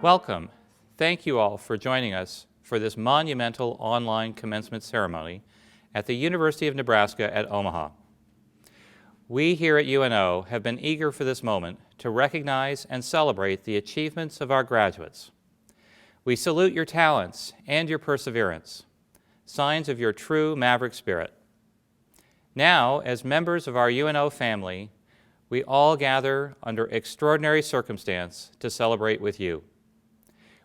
Welcome. Thank you all for joining us for this monumental online commencement ceremony at the University of Nebraska at Omaha. We here at UNO have been eager for this moment to recognize and celebrate the achievements of our graduates. We salute your talents and your perseverance, signs of your true maverick spirit. Now, as members of our UNO family, we all gather under extraordinary circumstance to celebrate with you.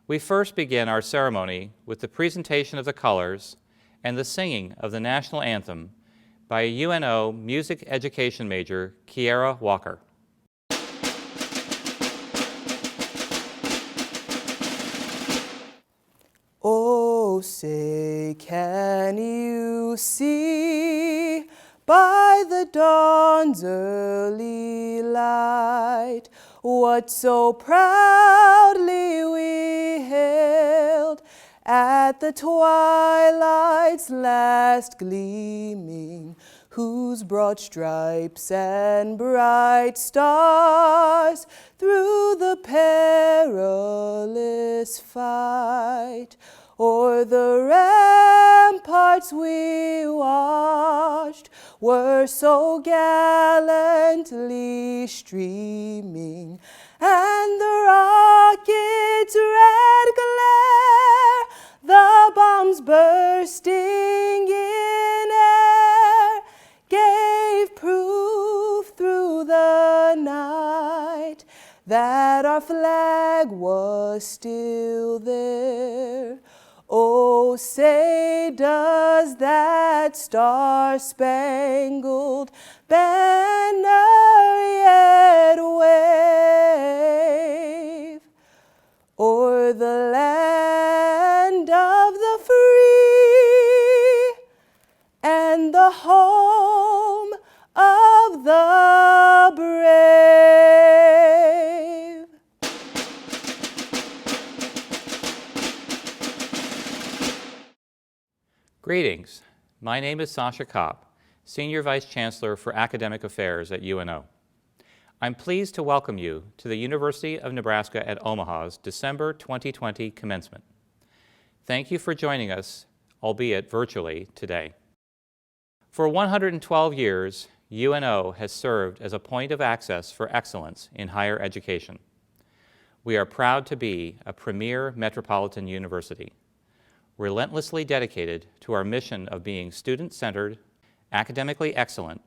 We first begin our ceremony with the presentation of the colors and the singing of the national anthem by a UNO music education major, Kiera Walker. Oh, say, can you see by the dawn's early light what so proudly we hailed at the twilight's last gleaming, whose broad stripes and bright stars through the perilous fight o'er the ramparts we watched were so gallantly streaming, and the rocket's red glare, the bombs bursting in air, gave proof through the night that our flag was still there. Oh, say, does that star-spangled banner yet wave o'er the land of the free and the home of the brave? Greetings. My name is Sasha Kopp, Senior Vice Chancellor for Academic Affairs at UNO. I'm pleased to welcome you to the University of Nebraska at Omaha's December 2020 commencement. Thank you for joining us, albeit virtually, today. For 112 years, UNO has served as a point of access for excellence in higher education. We are proud to be a premier metropolitan university, relentlessly dedicated to our mission of being student-centered, academically excellent,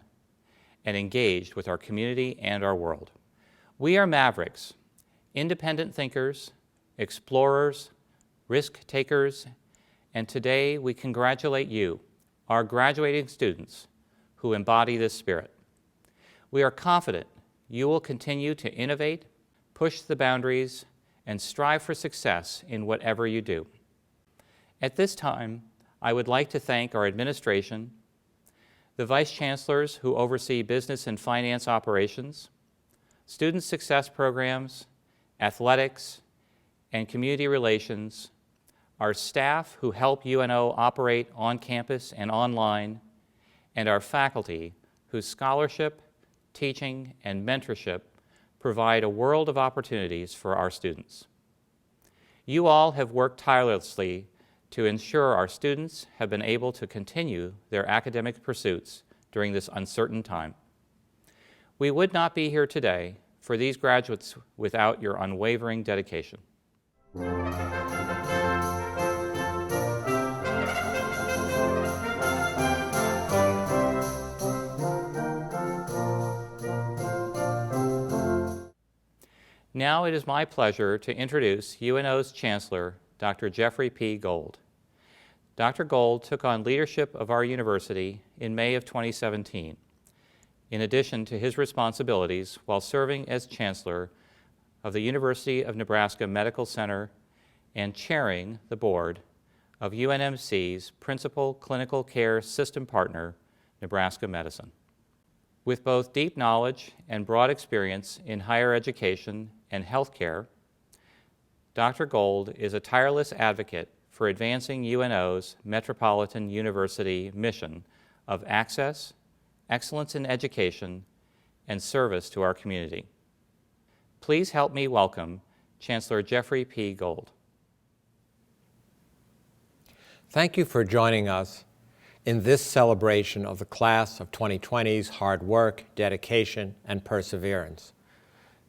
and engaged with our community and our world. We are mavericks, independent thinkers, explorers, risk-takers, and today we congratulate you, our graduating students, who embody this spirit. We are confident you will continue to innovate, push the boundaries, and strive for success in whatever you do. At this time, I would like to thank our administration, the Vice Chancellors who oversee business and finance operations, student success programs, athletics, and community relations, our staff who help UNO operate on campus and online, and our faculty whose scholarship, teaching, and mentorship provide a world of opportunities for our students. You all have worked tirelessly to ensure our students have been able to continue their academic pursuits during this uncertain time. We would not be here today for these graduates without your unwavering dedication. Now it is my pleasure to introduce UNO's Chancellor, Dr. Jeffrey P. Gold. Dr. Gold took on leadership of our university in May of 2017, in addition to his responsibilities while serving as Chancellor of the University of Nebraska Medical Center and chairing the board of UNMC's principal clinical care system partner, Nebraska Medicine. With both deep knowledge and broad experience in higher education and healthcare, Dr. Gold is a tireless advocate for advancing UNO's Metropolitan University mission of access, excellence in education, and service to our community. Please help me welcome Chancellor Jeffrey P. Gold. Thank you for joining us in this celebration of the class of 2020's hard work, dedication, and perseverance.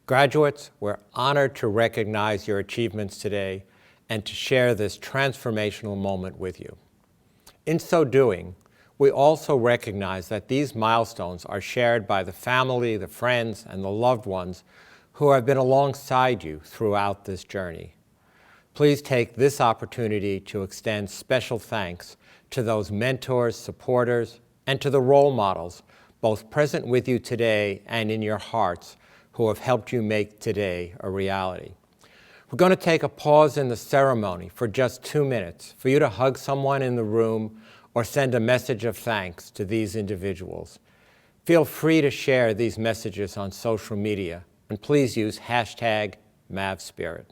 Graduates, we're honored to recognize your achievements today and to share this transformational moment with you. In so doing, we also recognize that these milestones are shared by the family, the friends, and the loved ones who have been alongside you throughout this journey. Please take this opportunity to extend special thanks to those mentors, supporters, and to the role models, both present with you today and in your hearts, who have helped you make today a reality. We're going to take a pause in the ceremony for just 2 minutes for you to hug someone in the room or send a message of thanks to these individuals. Feel free to share these messages on social media, and please use hashtag MavSpirit.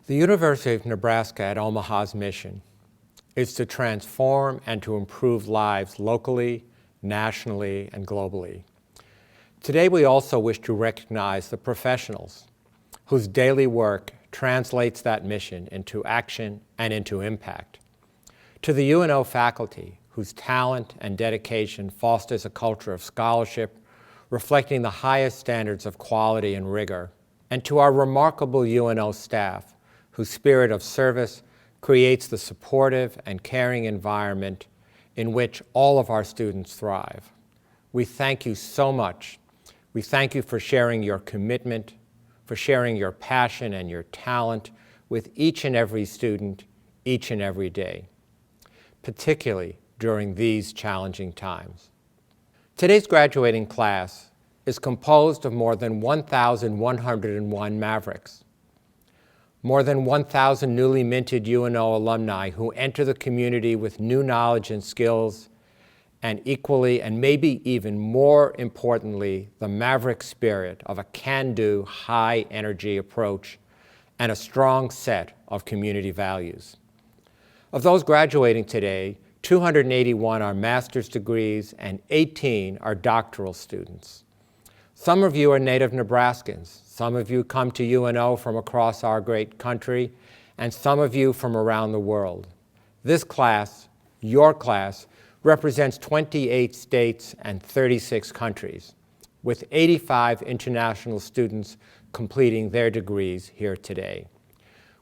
The University of Nebraska at Omaha's mission is to transform and to improve lives locally, nationally, and globally. Today, we also wish to recognize the professionals whose daily work translates that mission into action and into impact. To the UNO faculty, whose talent and dedication fosters a culture of scholarship reflecting the highest standards of quality and rigor, and to our remarkable UNO staff, whose spirit of service creates the supportive and caring environment in which all of our students thrive. We thank you so much. We thank you for sharing your commitment, for sharing your passion and your talent with each and every student, each and every day, particularly during these challenging times. Today's graduating class is composed of more than 1,101 Mavericks, more than 1,000 newly minted UNO alumni who enter the community with new knowledge and skills, and equally, and maybe even more importantly, the Maverick spirit of a can-do, high-energy approach and a strong set of community values. Of those graduating today, 281 are master's degrees and 18 are doctoral students. Some of you are native Nebraskans. Some of you come to UNO from across our great country, and some of you from around the world. This class, your class, represents 28 states and 36 countries, with 85 international students completing their degrees here today.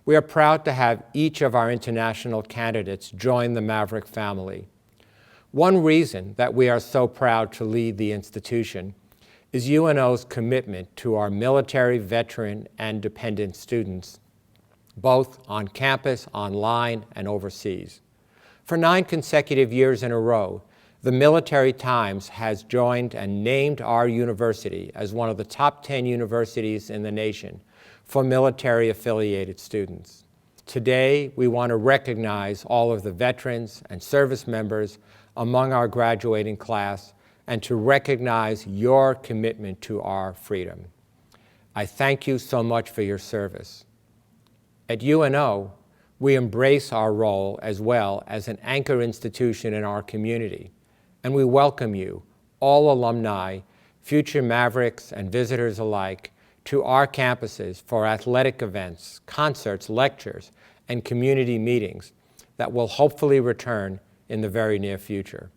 We are proud to have each of our international candidates join the Maverick family. One reason that we are so proud to lead the institution is UNO's commitment to our military, veteran, and dependent students, both on campus, online, and overseas. For 9 consecutive years in a row, the Military Times has joined and named our university as one of the top 10 universities in the nation for military-affiliated students. Today, we want to recognize all of the veterans and service members among our graduating class and to recognize your commitment to our freedom. I thank you so much for your service. At UNO, we embrace our role as well as an anchor institution in our community, and we welcome you, all alumni, future Mavericks, and visitors alike, to our campuses for athletic events, concerts, lectures, and community meetings that will hopefully return in the very near future.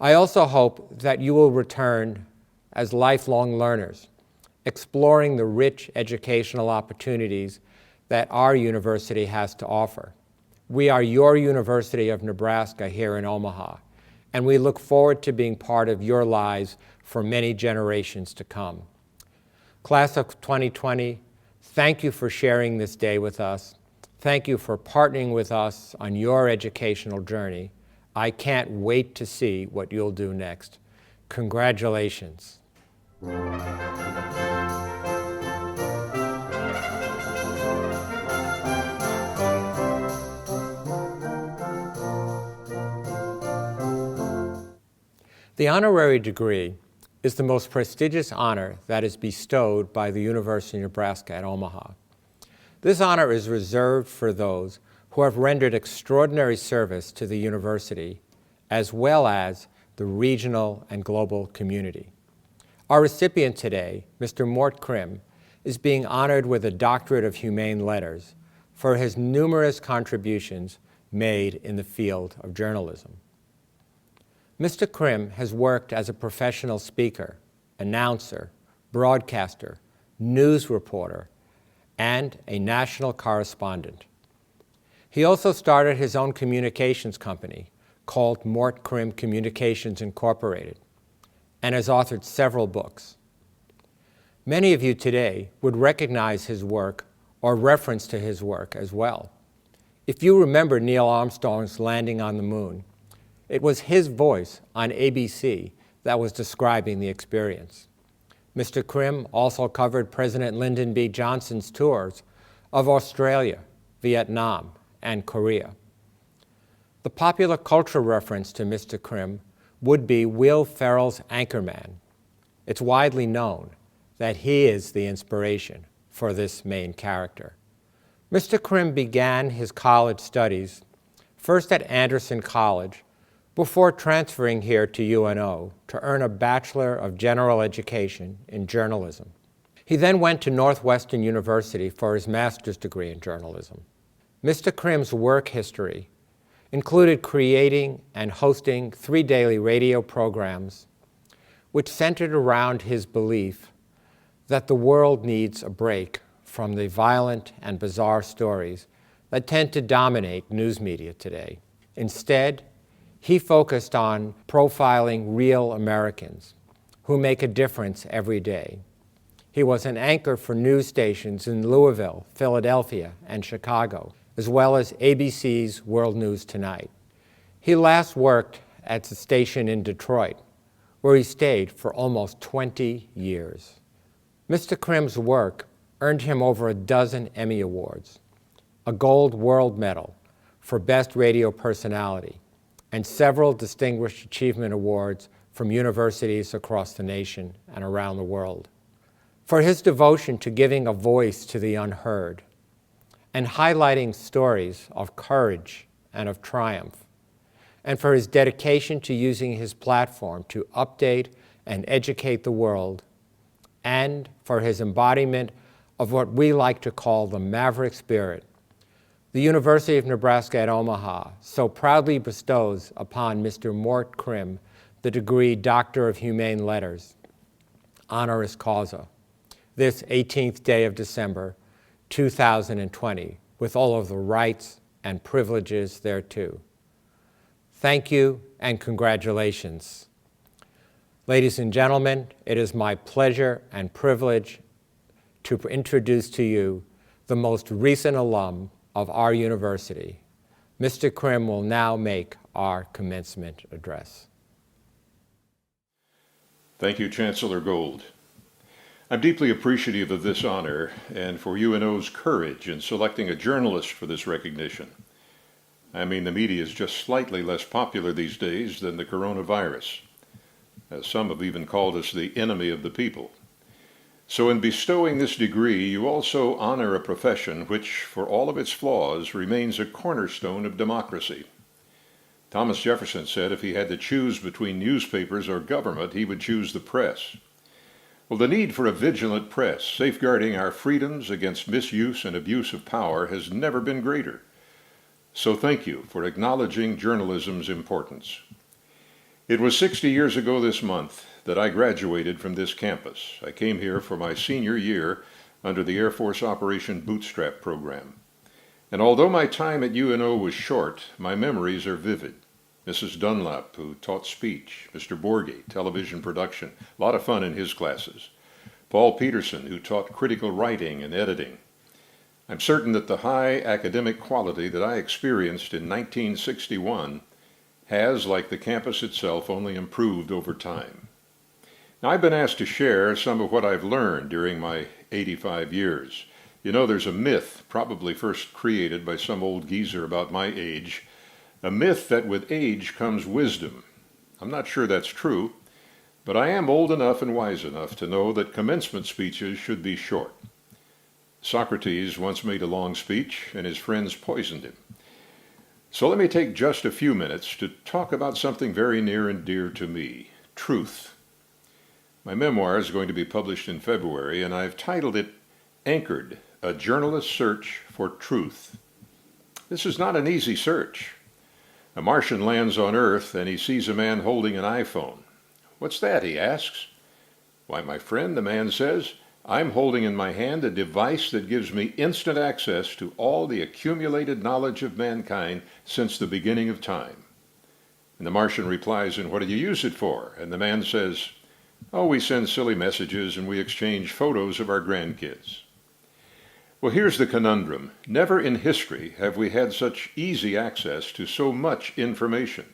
I also hope that you will return as lifelong learners, exploring the rich educational opportunities that our university has to offer. We are your University of Nebraska here in Omaha, and we look forward to being part of your lives for many generations to come. Class of 2020, thank you for sharing this day with us. Thank you for partnering with us on your educational journey. I can't wait to see what you'll do next. Congratulations. The honorary degree is the most prestigious honor that is bestowed by the University of Nebraska at Omaha. This honor is reserved for those who have rendered extraordinary service to the university, as well as the regional and global community. Our recipient today, Mr. Mort Krim, is being honored with a Doctorate of Humane Letters for his numerous contributions made in the field of journalism. Mr. Krim has worked as a professional speaker, announcer, broadcaster, news reporter, and a national correspondent. He also started his own communications company called Mort Krim Communications Incorporated and has authored several books. Many of you today would recognize his work or reference to his work as well. If you remember Neil Armstrong's landing on the moon, it was his voice on ABC that was describing the experience. Mr. Krim also covered President Lyndon B. Johnson's tours of Australia, Vietnam, and Korea. The popular culture reference to Mr. Krim would be Will Ferrell's Anchorman. It's widely known that he is the inspiration for this main character. Mr. Krim began his college studies first at Anderson College before transferring here to UNO to earn a Bachelor of General Education in journalism. He then went to Northwestern University for his master's degree in journalism. Mr. Krim's work history included creating and hosting 3 daily radio programs which centered around his belief that the world needs a break from the violent and bizarre stories that tend to dominate news media today. Instead, he focused on profiling real Americans who make a difference every day. He was an anchor for news stations in Louisville, Philadelphia, and Chicago, as well as ABC's World News Tonight. He last worked at the station in Detroit, where he stayed for almost 20 years. Mr. Krim's work earned him over a dozen Emmy Awards, a Gold World Medal for Best Radio Personality, and several Distinguished Achievement Awards from universities across the nation and around the world. For his devotion to giving a voice to the unheard and highlighting stories of courage and of triumph, and for his dedication to using his platform to update and educate the world, and for his embodiment of what we like to call the Maverick spirit, the University of Nebraska at Omaha so proudly bestows upon Mr. Mort Krim the degree Doctor of Humane Letters, honoris causa, this 18th day of December, 2020, with all of the rights and privileges thereto. Thank you and congratulations. Ladies and gentlemen, it is my pleasure and privilege to introduce to you the most recent alum of our university. Mr. Krim will now make our commencement address. Thank you, Chancellor Gold. I'm deeply appreciative of this honor and for UNO's courage in selecting a journalist for this recognition. I mean, the media is just slightly less popular these days than the coronavirus. Some have even called us the enemy of the people. So in bestowing this degree, you also honor a profession which, for all of its flaws, remains a cornerstone of democracy. Thomas Jefferson said if he had to choose between newspapers or government, he would choose the press. Well, the need for a vigilant press, safeguarding our freedoms against misuse and abuse of power, has never been greater. So thank you for acknowledging journalism's importance. It was 60 years ago this month that I graduated from this campus. I came here for my senior year under the Air Force Operation Bootstrap program. And although my time at UNO was short, my memories are vivid. Mrs. Dunlap, who taught speech, Mr. Borghi, television production, a lot of fun in his classes, Paul Peterson, who taught critical writing and editing. I'm certain that the high academic quality that I experienced in 1961 has, like the campus itself, only improved over time. Now, I've been asked to share some of what I've learned during my 85 years. You know, there's a myth, probably first created by some old geezer about my age, a myth that with age comes wisdom. I'm not sure that's true, but I am old enough and wise enough to know that commencement speeches should be short. Socrates once made a long speech, and his friends poisoned him. So let me take just a few minutes to talk about something very near and dear to me, truth. My memoir is going to be published in February, and I've titled it Anchored, A Journalist's Search for Truth. This is not an easy search. A Martian lands on Earth and he sees a man holding an iPhone. What's that, he asks. Why, my friend, the man says, I'm holding in my hand a device that gives me instant access to all the accumulated knowledge of mankind since the beginning of time. And the Martian replies, and what do you use it for? And the man says, oh, we send silly messages and we exchange photos of our grandkids. Well, here's the conundrum. Never in history have we had such easy access to so much information.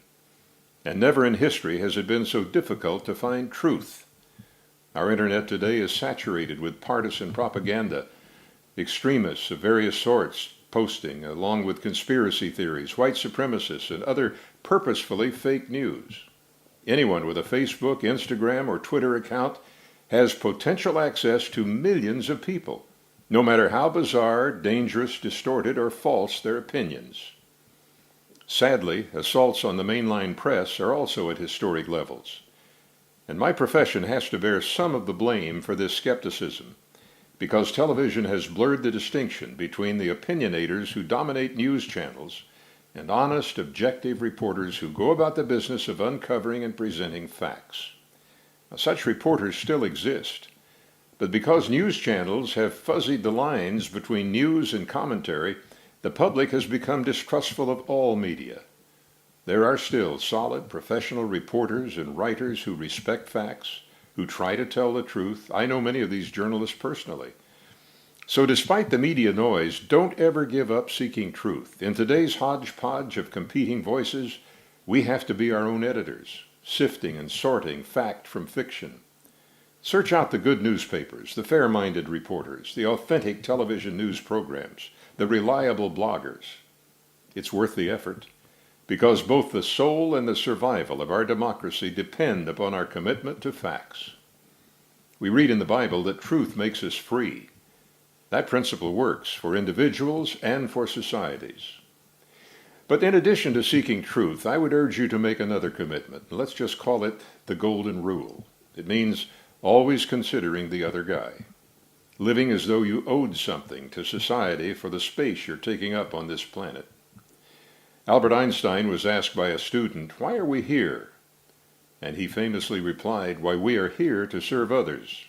And never in history has it been so difficult to find truth. Our internet today is saturated with partisan propaganda, extremists of various sorts posting, along with conspiracy theories, white supremacists, and other purposefully fake news. Anyone with a Facebook, Instagram, or Twitter account has potential access to millions of people, no matter how bizarre, dangerous, distorted, or false their opinions. Sadly, assaults on the mainline press are also at historic levels. And my profession has to bear some of the blame for this skepticism, because television has blurred the distinction between the opinionators who dominate news channels and honest, objective reporters who go about the business of uncovering and presenting facts. Now, such reporters still exist. But because news channels have fuzzied the lines between news and commentary, the public has become distrustful of all media. There are still solid professional reporters and writers who respect facts, who try to tell the truth. I know many of these journalists personally. So despite the media noise, don't ever give up seeking truth. In today's hodgepodge of competing voices, we have to be our own editors, sifting and sorting fact from fiction. Search out the good newspapers, the fair-minded reporters, the authentic television news programs, the reliable bloggers. It's worth the effort, because both the soul and the survival of our democracy depend upon our commitment to facts. We read in the Bible that truth makes us free. That principle works for individuals and for societies. But in addition to seeking truth, I would urge you to make another commitment. Let's just call it the Golden Rule. It means always considering the other guy, living as though you owed something to society for the space you're taking up on this planet. Albert Einstein was asked by a student, "Why are we here?" And he famously replied, "Why, we are here to serve others."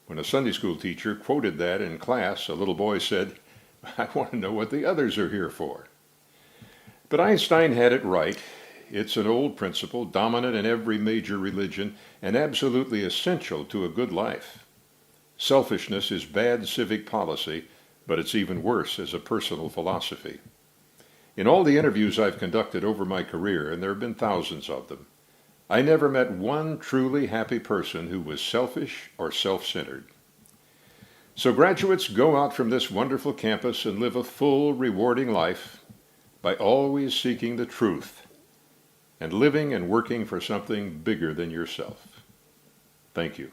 When a Sunday school teacher quoted that in class, a little boy said, "I want to know what the others are here for." But Einstein had it right. It's an old principle, dominant in every major religion, and absolutely essential to a good life. Selfishness is bad civic policy, but it's even worse as a personal philosophy. In all the interviews I've conducted over my career, and there have been thousands of them, I never met one truly happy person who was selfish or self-centered. So graduates, go out from this wonderful campus and live a full, rewarding life by always seeking the truth and living and working for something bigger than yourself. Thank you.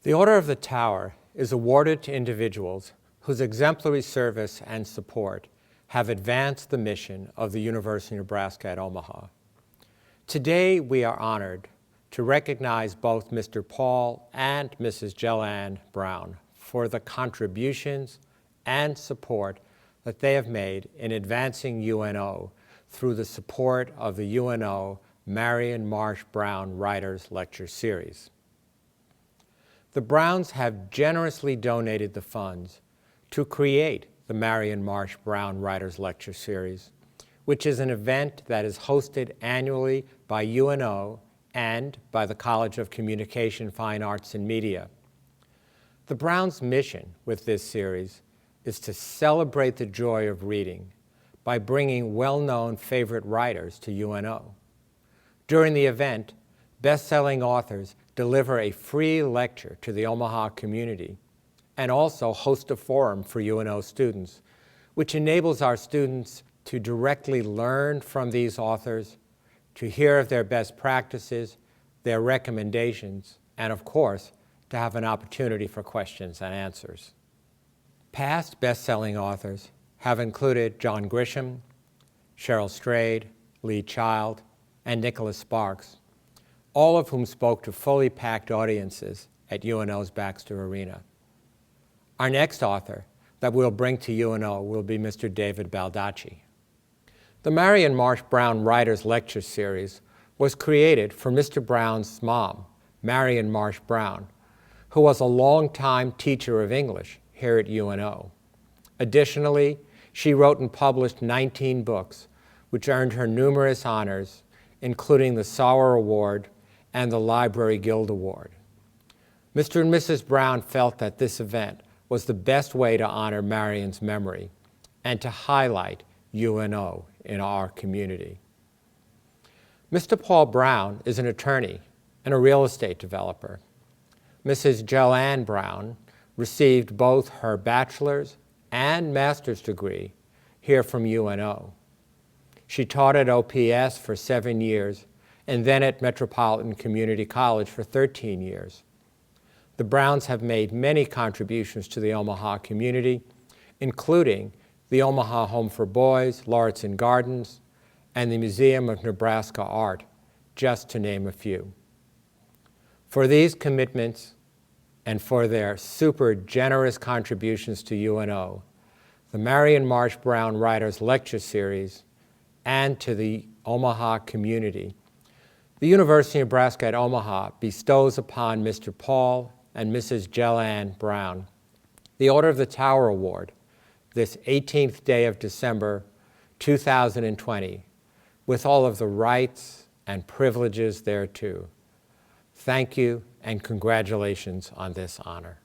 The Order of the Tower is awarded to individuals whose exemplary service and support have advanced the mission of the University of Nebraska at Omaha. Today, we are honored to recognize both Mr. Paul and Mrs. Jellanne Brown for the contributions and support that they have made in advancing UNO through the support of the UNO Marion Marsh Brown Writers Lecture Series. The Browns have generously donated the funds to create the Marion Marsh Brown Writers Lecture Series, which is an event that is hosted annually by UNO and by the College of Communication, Fine Arts, and Media. The Browns' mission with this series is to celebrate the joy of reading by bringing well-known favorite writers to UNO. During the event, best-selling authors deliver a free lecture to the Omaha community and also host a forum for UNO students, which enables our students to directly learn from these authors, to hear of their best practices, their recommendations, and of course, to have an opportunity for questions and answers. Past best-selling authors have included John Grisham, Cheryl Strayed, Lee Child, and Nicholas Sparks, all of whom spoke to fully packed audiences at UNO's Baxter Arena. Our next author that we'll bring to UNO will be Mr. David Baldacci. The Marion Marsh Brown Writers Lecture Series was created for Mr. Brown's mom, Marion Marsh Brown, who was a longtime teacher of English here at UNO. Additionally, she wrote and published 19 books, which earned her numerous honors, including the Sauer Award and the Library Guild Award. Mr. and Mrs. Brown felt that this event was the best way to honor Marion's memory and to highlight UNO in our community. Mr. Paul Brown is an attorney and a real estate developer. Mrs. Jellanne Brown received both her bachelor's and master's degree here from UNO. She taught at OPS for 7 years and then at Metropolitan Community College for 13 years. The Browns have made many contributions to the Omaha community, including the Omaha Home for Boys, Lauritsen Gardens, and the Museum of Nebraska Art, just to name a few. For these commitments and for their super generous contributions to UNO, the Marion Marsh Brown Writers Lecture Series, and to the Omaha community, the University of Nebraska at Omaha bestows upon Mr. Paul and Mrs. Jellanne Brown the Order of the Tower Award this 18th day of December 2020, with all of the rights and privileges thereto. Thank you and congratulations on this honor.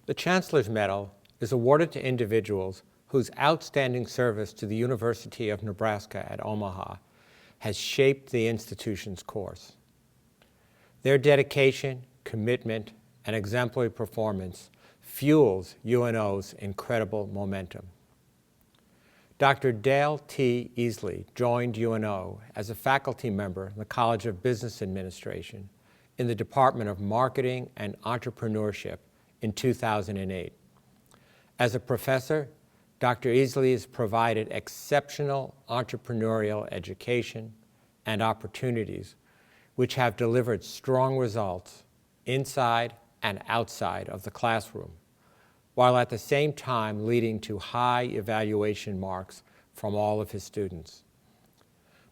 The Chancellor's Medal is awarded to individuals whose outstanding service to the University of Nebraska at Omaha has shaped the institution's course. Their dedication, commitment, and exemplary performance fuels UNO's incredible momentum. Dr. Dale T. Easley joined UNO as a faculty member in the College of Business Administration in the Department of Marketing and Entrepreneurship in 2008. As a professor, Dr. Easley has provided exceptional entrepreneurial education and opportunities which have delivered strong results inside and outside of the classroom, while at the same time leading to high evaluation marks from all of his students.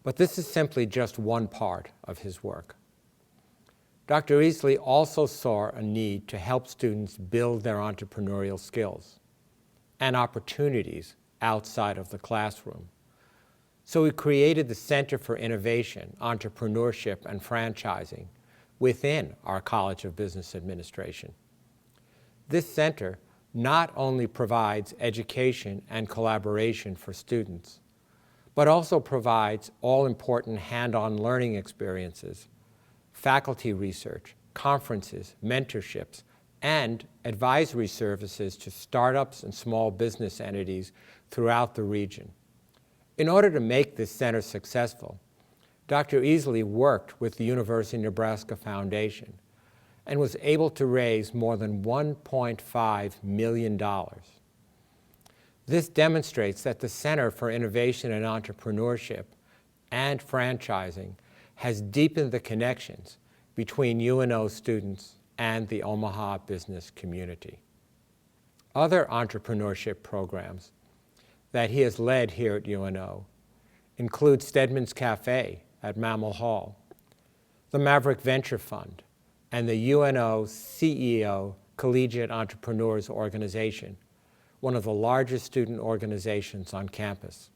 But this is simply just one part of his work. Dr. Easley also saw a need to help students build their entrepreneurial skills and opportunities outside of the classroom. So he created the Center for Innovation, Entrepreneurship, and Franchising within our College of Business Administration. This center not only provides education and collaboration for students, but also provides all-important hand-on learning experiences, faculty research, conferences, mentorships, and advisory services to startups and small business entities throughout the region. In order to make this center successful, Dr. Easley worked with the University of Nebraska Foundation and was able to raise more than $1.5 million. This demonstrates that the Center for Innovation and Entrepreneurship and Franchising has deepened the connections between UNO students and the Omaha business community. Other entrepreneurship programs that he has led here at UNO include Stedman's Cafe at Mammal Hall, the Maverick Venture Fund, and the UNO CEO Collegiate Entrepreneurs Organization, one of the largest student organizations on campus.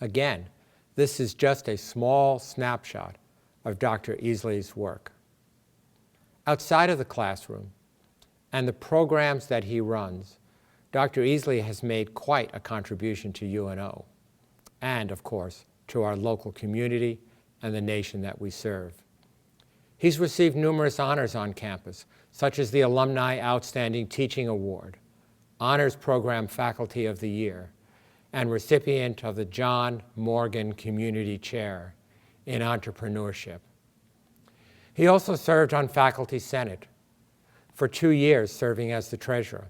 Again, this is just a small snapshot of Dr. Easley's work. Outside of the classroom and the programs that he runs, Dr. Easley has made quite a contribution to UNO and, of course, to our local community and the nation that we serve. He's received numerous honors on campus, such as the Alumni Outstanding Teaching Award, Honors Program Faculty of the Year, and recipient of the John Morgan Community Chair in Entrepreneurship. He also served on Faculty Senate, for 2 years serving as the treasurer.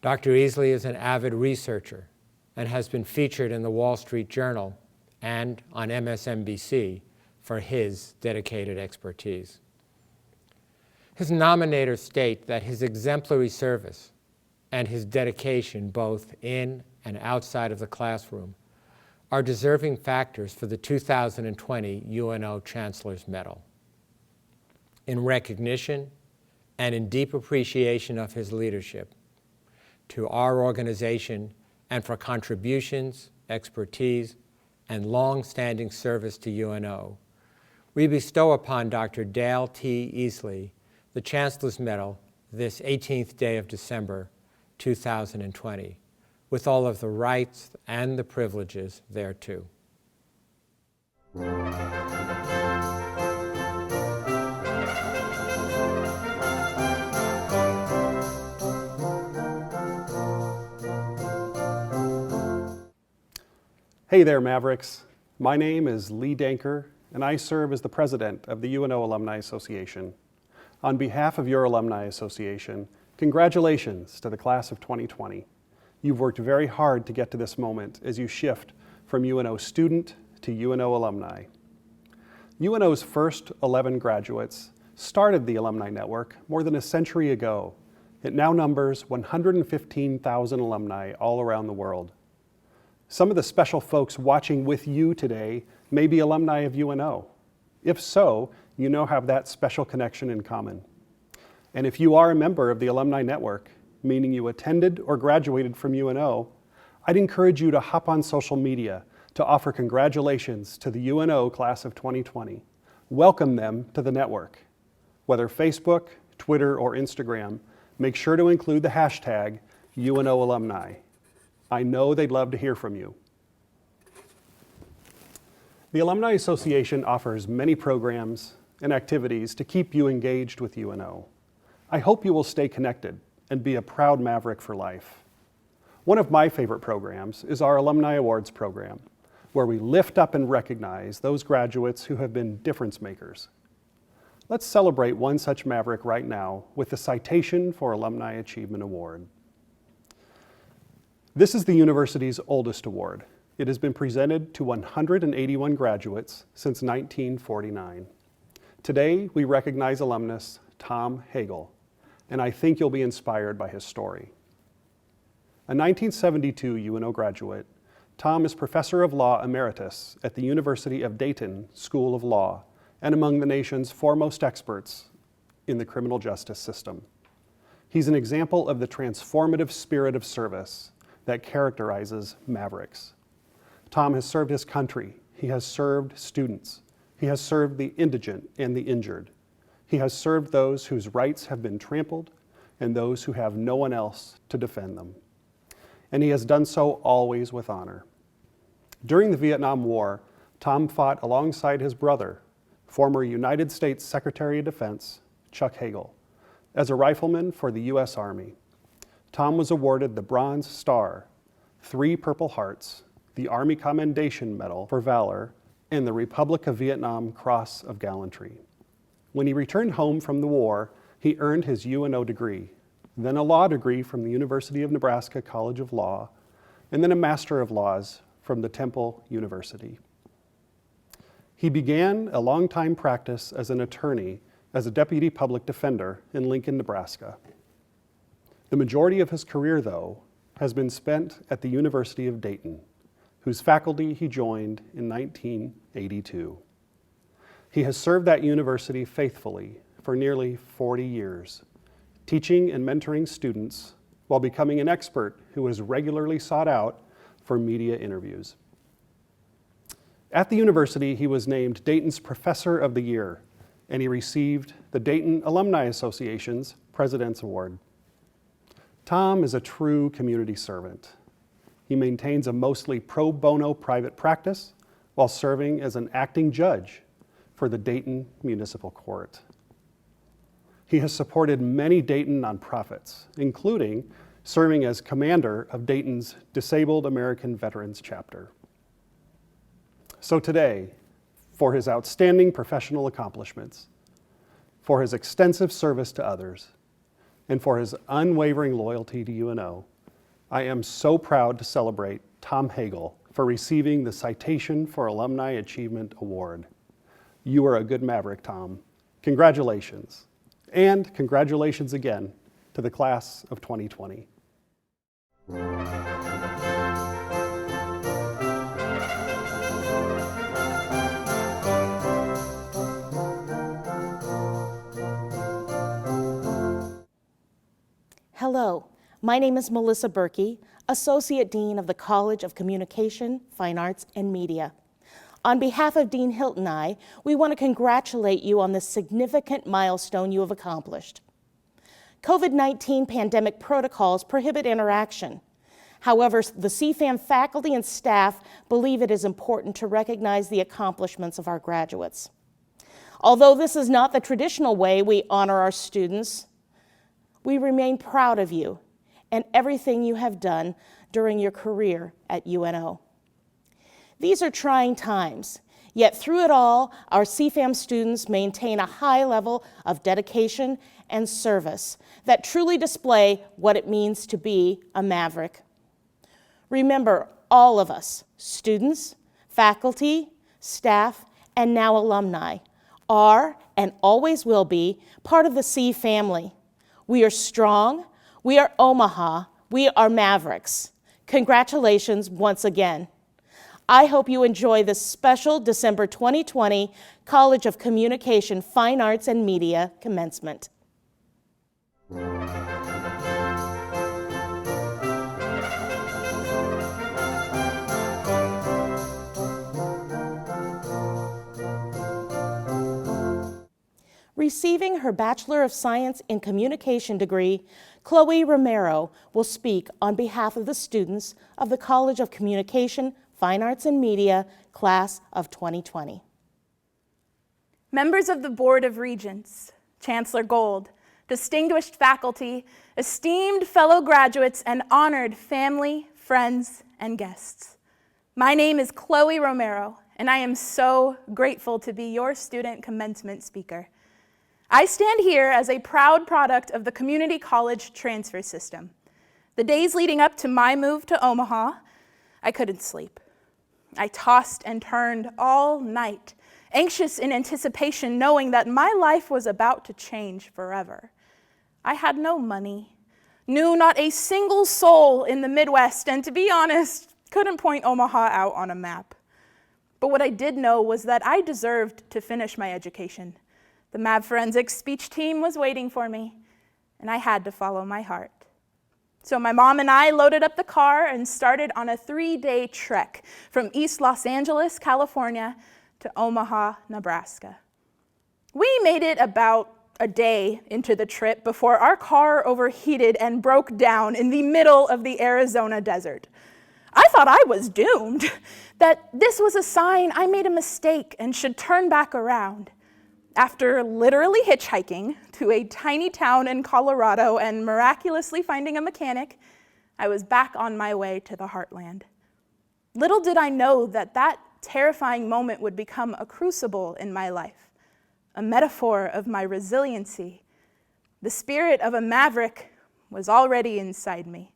Dr. Easley is an avid researcher and has been featured in the Wall Street Journal and on MSNBC for his dedicated expertise. His nominators state that his exemplary service and his dedication both in and outside of the classroom are deserving factors for the 2020 UNO Chancellor's Medal. In recognition and in deep appreciation of his leadership to our organization and for contributions, expertise, and long-standing service to UNO, we bestow upon Dr. Dale T. Easley the Chancellor's Medal this 18th day of December, 2020, with all of the rights and the privileges thereto. Hey there, Mavericks. My name is Lee Danker, and I serve as the president of the UNO Alumni Association. On behalf of your Alumni Association, congratulations to the class of 2020. You've worked very hard to get to this moment as you shift from UNO student to UNO alumni. UNO's first 11 graduates started the Alumni Network more than a century ago. It now numbers 115,000 alumni all around the world. Some of the special folks watching with you today may be alumni of UNO. If so, you now have that special connection in common. And if you are a member of the Alumni Network, meaning you attended or graduated from UNO, I'd encourage you to hop on social media to offer congratulations to the UNO class of 2020. Welcome them to the network. Whether Facebook, Twitter, or Instagram, make sure to include the hashtag UNO alumni. I know they'd love to hear from you. The Alumni Association offers many programs and activities to keep you engaged with UNO. I hope you will stay connected and be a proud Maverick for life. One of my favorite programs is our Alumni Awards program, where we lift up and recognize those graduates who have been difference makers. Let's celebrate one such Maverick right now with the Citation for Alumni Achievement Award. This is the university's oldest award. It has been presented to 181 graduates since 1949. Today, we recognize alumnus Tom Hagel, and I think you'll be inspired by his story. A 1972 UNO graduate, Tom is Professor of Law Emeritus at the University of Dayton School of Law and among the nation's foremost experts in the criminal justice system. He's an example of the transformative spirit of service that characterizes Mavericks. Tom has served his country. He has served students. He has served the indigent and the injured. He has served those whose rights have been trampled and those who have no one else to defend them. And he has done so always with honor. During the Vietnam War, Tom fought alongside his brother, former United States Secretary of Defense, Chuck Hagel, as a rifleman for the U.S. Army. Tom was awarded the Bronze Star, 3 Purple Hearts, the Army Commendation Medal for Valor, and the Republic of Vietnam Cross of Gallantry. When he returned home from the war, he earned his UNO degree, then a law degree from the University of Nebraska College of Law, and then a Master of Laws from the Temple University. He began a long-time practice as an attorney as a deputy public defender in Lincoln, Nebraska. The majority of his career, though, has been spent at the University of Dayton, whose faculty he joined in 1982. He has served that university faithfully for nearly 40 years, teaching and mentoring students while becoming an expert who is regularly sought out for media interviews. At the university, he was named Dayton's Professor of the Year, and he received the Dayton Alumni Association's President's Award. Tom is a true community servant. He maintains a mostly pro bono private practice while serving as an acting judge for the Dayton Municipal Court. He has supported many Dayton nonprofits, including serving as commander of Dayton's Disabled American Veterans Chapter. So today, for his outstanding professional accomplishments, for his extensive service to others, and for his unwavering loyalty to UNO, I am so proud to celebrate Tom Hagel for receiving the Citation for Alumni Achievement Award. You are a good Maverick, Tom. Congratulations. And congratulations again to the class of 2020. Hello, my name is Melissa Berkey, Associate Dean of the College of Communication, Fine Arts, and Media. On behalf of Dean Hilt and I, we want to congratulate you on this significant milestone you have accomplished. COVID-19 pandemic protocols prohibit interaction. However, the CFAM faculty and staff believe it is important to recognize the accomplishments of our graduates. Although this is not the traditional way we honor our students, we remain proud of you and everything you have done during your career at UNO. These are trying times, yet through it all, our CFAM students maintain a high level of dedication and service that truly display what it means to be a Maverick. Remember, all of us, students, faculty, staff, and now alumni, are and always will be part of the C family. We are strong, we are Omaha, we are Mavericks. Congratulations once again. I hope you enjoy this special December 2020 College of Communication, Fine Arts, and Media commencement. Receiving her Bachelor of Science in Communication degree, Chloe Romero will speak on behalf of the students of the College of Communication, Fine Arts, and Media, class of 2020. Members of the Board of Regents, Chancellor Gold, distinguished faculty, esteemed fellow graduates, and honored family, friends, and guests. My name is Chloe Romero, and I am so grateful to be your student commencement speaker. I stand here as a proud product of the community college transfer system. The days leading up to my move to Omaha, I couldn't sleep. I tossed and turned all night, anxious in anticipation, knowing that my life was about to change forever. I had no money, knew not a single soul in the Midwest, and to be honest, couldn't point Omaha out on a map. But what I did know was that I deserved to finish my education. The Mav Forensics speech team was waiting for me, and I had to follow my heart. So my mom and I loaded up the car and started on a 3-day trek from East Los Angeles, California, to Omaha, Nebraska. We made it about a day into the trip before our car overheated and broke down in the middle of the Arizona desert. I thought I was doomed, that this was a sign I made a mistake and should turn back around. After literally hitchhiking to a tiny town in Colorado and miraculously finding a mechanic, I was back on my way to the heartland. Little did I know that that terrifying moment would become a crucible in my life, a metaphor of my resiliency. The spirit of a maverick was already inside me.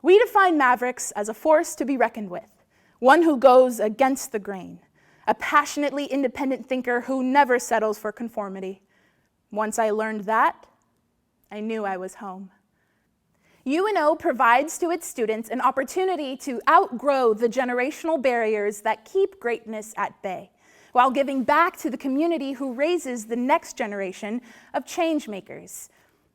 We define mavericks as a force to be reckoned with, one who goes against the grain, a passionately independent thinker who never settles for conformity. Once I learned that, I knew I was home. UNO provides to its students an opportunity to outgrow the generational barriers that keep greatness at bay, while giving back to the community who raises the next generation of change makers.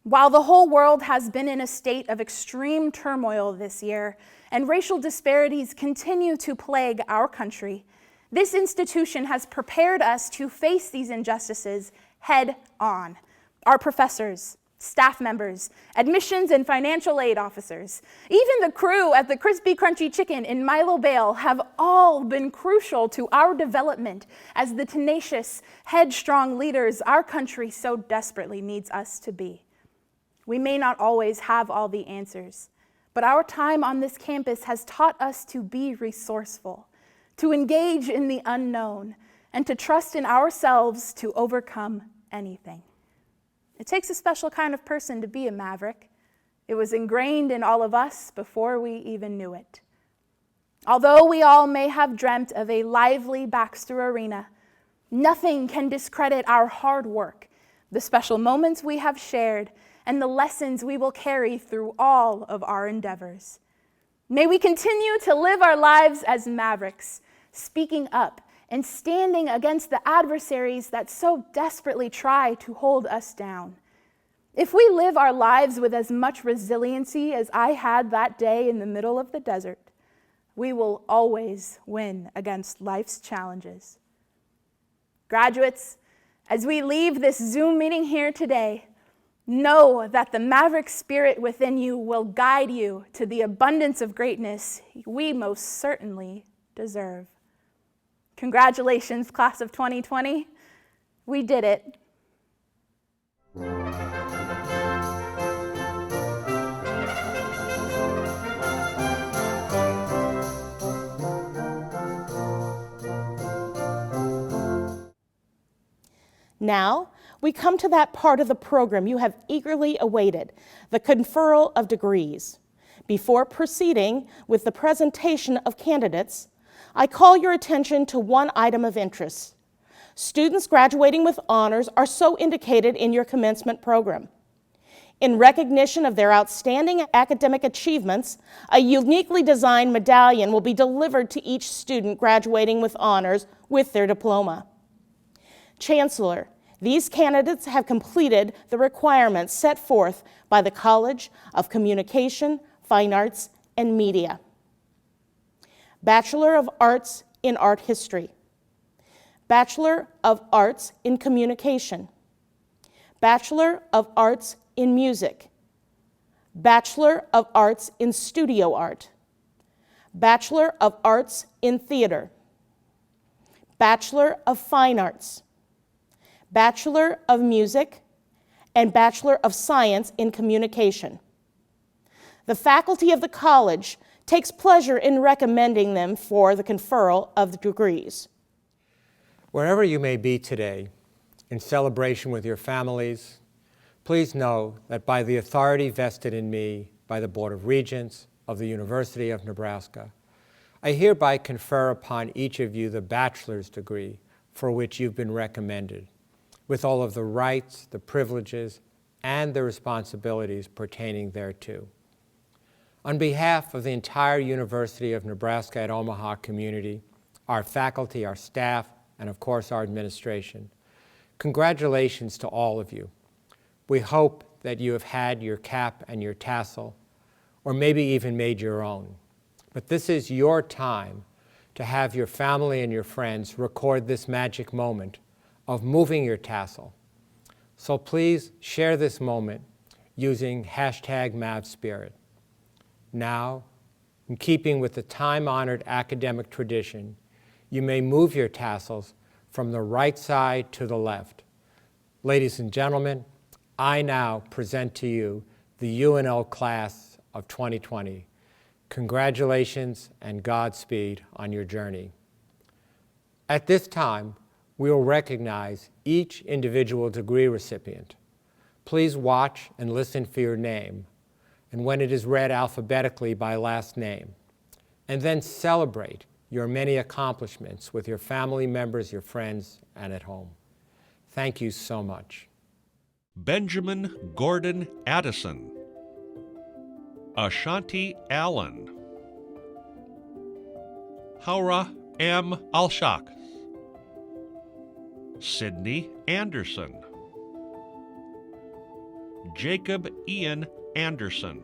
While the whole world has been in a state of extreme turmoil this year, and racial disparities continue to plague our country, this institution has prepared us to face these injustices head on. Our professors, staff members, admissions and financial aid officers, even the crew at the Crispy Crunchy Chicken in Milo Vale have all been crucial to our development as the tenacious, headstrong leaders our country so desperately needs us to be. We may not always have all the answers, but our time on this campus has taught us to be resourceful, to engage in the unknown, and to trust in ourselves to overcome anything. It takes a special kind of person to be a maverick. It was ingrained in all of us before we even knew it. Although we all may have dreamt of a lively Baxter Arena, nothing can discredit our hard work, the special moments we have shared, and the lessons we will carry through all of our endeavors. May we continue to live our lives as mavericks, speaking up and standing against the adversaries that so desperately try to hold us down. If we live our lives with as much resiliency as I had that day in the middle of the desert, we will always win against life's challenges. Graduates, as we leave this Zoom meeting here today, know that the maverick spirit within you will guide you to the abundance of greatness we most certainly deserve. Congratulations, class of 2020. We did it. Now, we come to that part of the program you have eagerly awaited, the conferral of degrees. Before proceeding with the presentation of candidates, I call your attention to one item of interest. Students graduating with honors are so indicated in your commencement program. In recognition of their outstanding academic achievements, a uniquely designed medallion will be delivered to each student graduating with honors with their diploma. Chancellor, these candidates have completed the requirements set forth by the College of Communication, Fine Arts, and Media. Bachelor of Arts in Art History, Bachelor of Arts in Communication, Bachelor of Arts in Music, Bachelor of Arts in Studio Art, Bachelor of Arts in Theater, Bachelor of Fine Arts, Bachelor of Music, and Bachelor of Science in Communication. The faculty of the college takes pleasure in recommending them for the conferral of the degrees. Wherever you may be today, in celebration with your families, please know that by the authority vested in me by the Board of Regents of the University of Nebraska, I hereby confer upon each of you the bachelor's degree for which you've been recommended, with all of the rights, the privileges, and the responsibilities pertaining thereto. On behalf of the entire University of Nebraska at Omaha community, our faculty, our staff, and of course our administration, congratulations to all of you. We hope that you have had your cap and your tassel, or maybe even made your own. But this is your time to have your family and your friends record this magic moment of moving your tassel. So please share this moment using #MavSpirit. Now, in keeping with the time-honored academic tradition, you may move your tassels from the right side to the left. Ladies and gentlemen, I now present to you the UNO class of 2020. Congratulations and Godspeed on your journey. At this time, we will recognize each individual degree recipient. Please watch and listen for your name, and when it is read alphabetically by last name, and then celebrate your many accomplishments with your family members, your friends, and at home. Thank you so much. Benjamin Gordon Addison, Ashanti Allen, Haura M. Alshak, Sydney Anderson, Jacob Ian Anderson,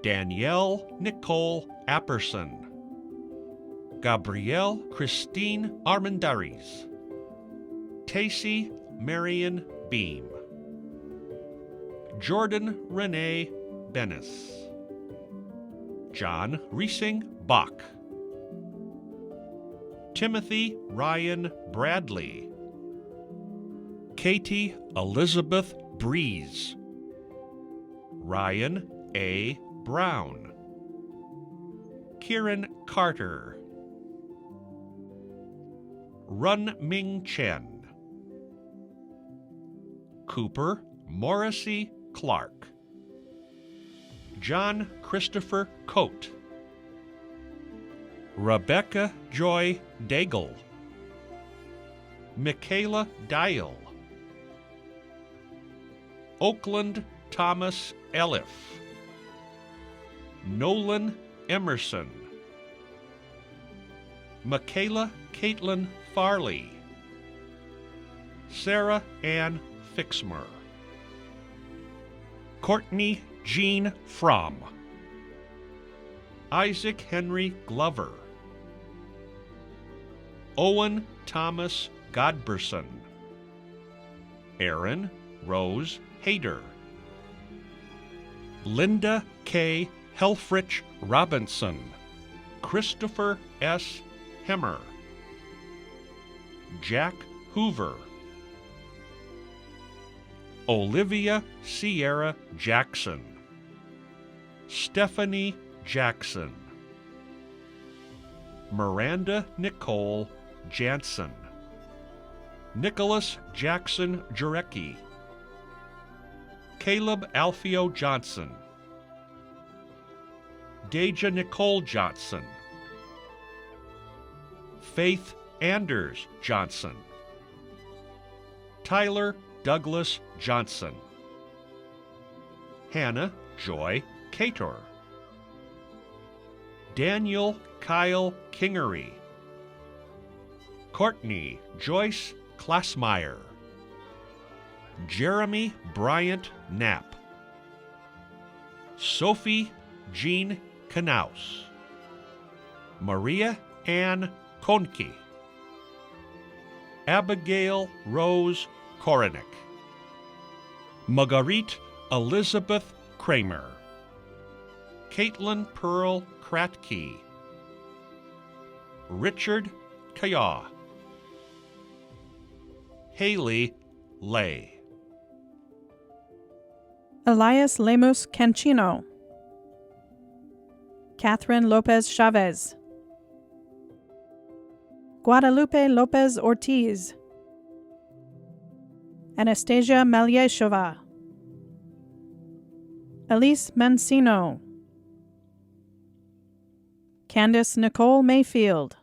Danielle Nicole Apperson, Gabrielle Christine Armandaris, Tacey Marion Beam, Jordan Renee Bennis, John Reesing Bach, Timothy Ryan Bradley, Katie Elizabeth Breeze, Ryan A. Brown, Kieran Carter, Run Ming Chen, Cooper Morrissey Clark, John Christopher Coate, Rebecca Joy Daigle, Michaela Dial, Oakland Thomas Elliff, Nolan Emerson, Michaela Caitlin Farley, Sarah Ann Fixmer, Courtney Jean Fromm, Isaac Henry Glover, Owen Thomas Godberson, Aaron Rose Hayter, Linda K. Helfrich Robinson, Christopher S. Hemmer, Jack Hoover, Olivia Sierra Jackson, Stephanie Jackson, Miranda Nicole Jansen, Nicholas Jackson Jarecki, Caleb Alfio Johnson, Deja Nicole Johnson, Faith Anders Johnson, Tyler Douglas Johnson, Hannah Joy Cator, Daniel Kyle Kingery, Courtney Joyce Klassmeyer, Jeremy Bryant Knapp, Sophie Jean Knaus, Maria Ann Konke, Abigail Rose Korenick, Marguerite Elizabeth Kramer, Caitlin Pearl Kratke, Richard Kayaw, Haley Lay, Elias Lemus Canchino, Catherine Lopez Chavez, Guadalupe Lopez Ortiz, Anastasia Malieshova, Elise Mancino, Candace Nicole Mayfield,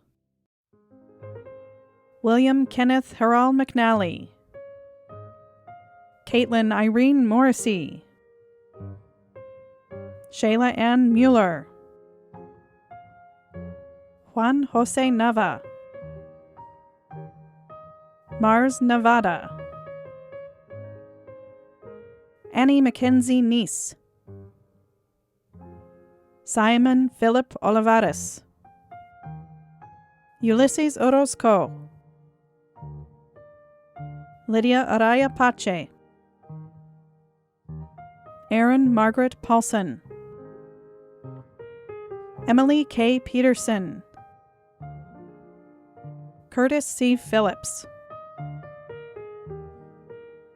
William Kenneth Harrell McNally, Caitlin Irene Morrissey, Shayla Ann Mueller, Juan Jose Nava, Mars Nevada, Annie Mackenzie Neese, Simon Philip Olivares, Ulysses Orozco, Lydia Araya Pache, Erin Margaret Paulson, Emily K. Peterson, Curtis C. Phillips,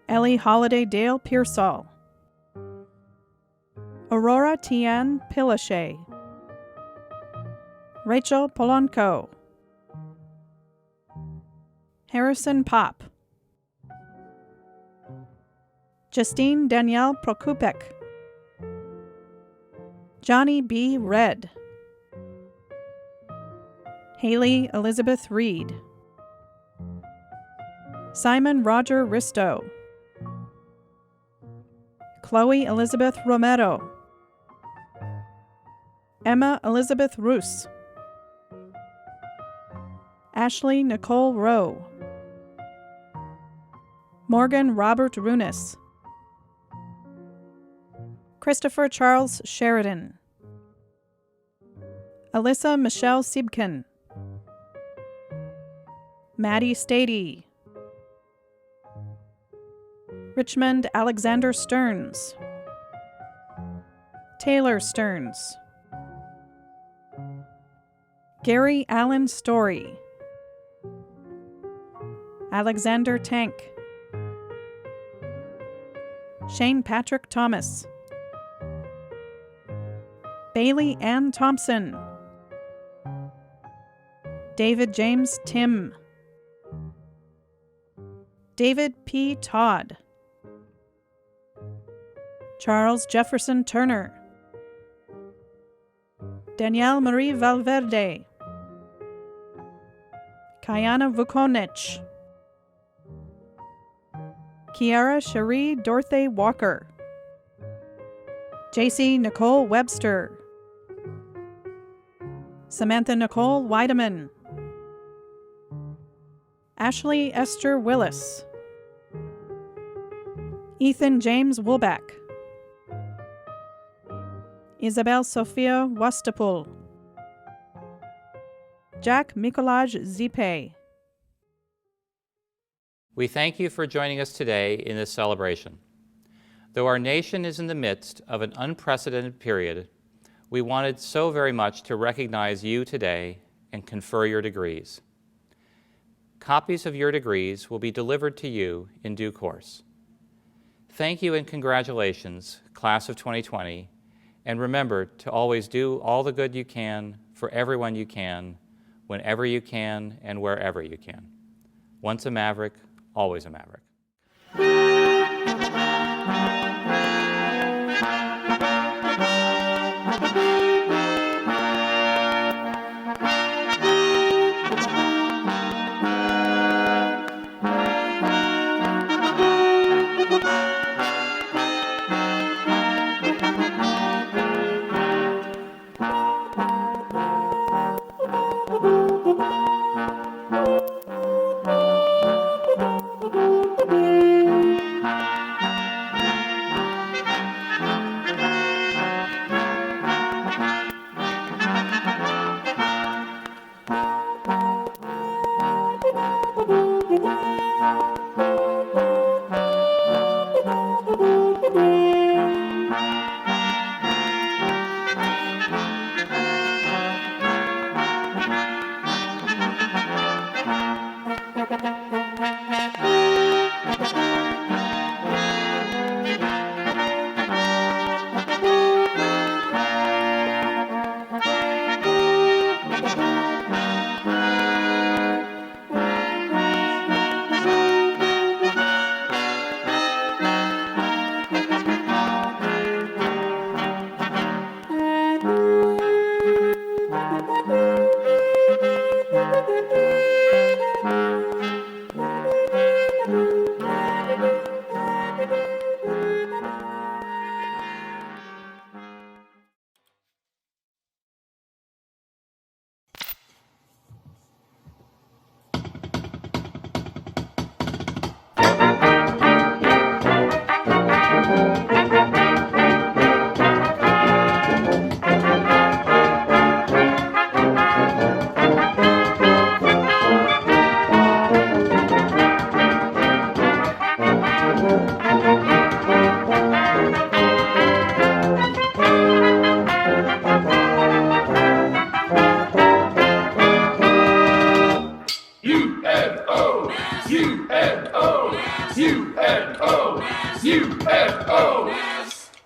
Ellie Holiday Dale Pearsall, Aurora Tian Pillache, Rachel Polanco, Harrison Pop, Justine Danielle Prokupek, Johnny B. Red, Haley Elizabeth Reed, Simon Roger Risto, Chloe Elizabeth Romero, Emma Elizabeth Roos, Ashley Nicole Rowe, Morgan Robert Runis, Christopher Charles Sheridan, Alyssa Michelle Sibkin, Maddie Stady, Richmond Alexander Stearns, Taylor Stearns, Gary Allen Story, Alexander Tank, Shane Patrick Thomas, Bailey Ann Thompson, David James Tim, David P. Todd, Charles Jefferson Turner, Danielle Marie Valverde, Kayana Vukonich, Kiara Cherie Dorothy Walker, JC Nicole Webster, Samantha Nicole Weideman, Ashley Esther Willis, Ethan James Woolback, Isabel Sophia Wastapul, Jack Mikolaj Zipe. We thank you for joining us today in this celebration. Though our nation is in the midst of an unprecedented period, we wanted so very much to recognize you today and confer your degrees. Copies of your degrees will be delivered to you in due course. Thank you and congratulations, Class of 2020, and remember to always do all the good you can for everyone you can, whenever you can, and wherever you can. Once a Maverick, always a Maverick.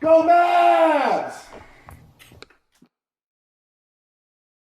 Go Mavs!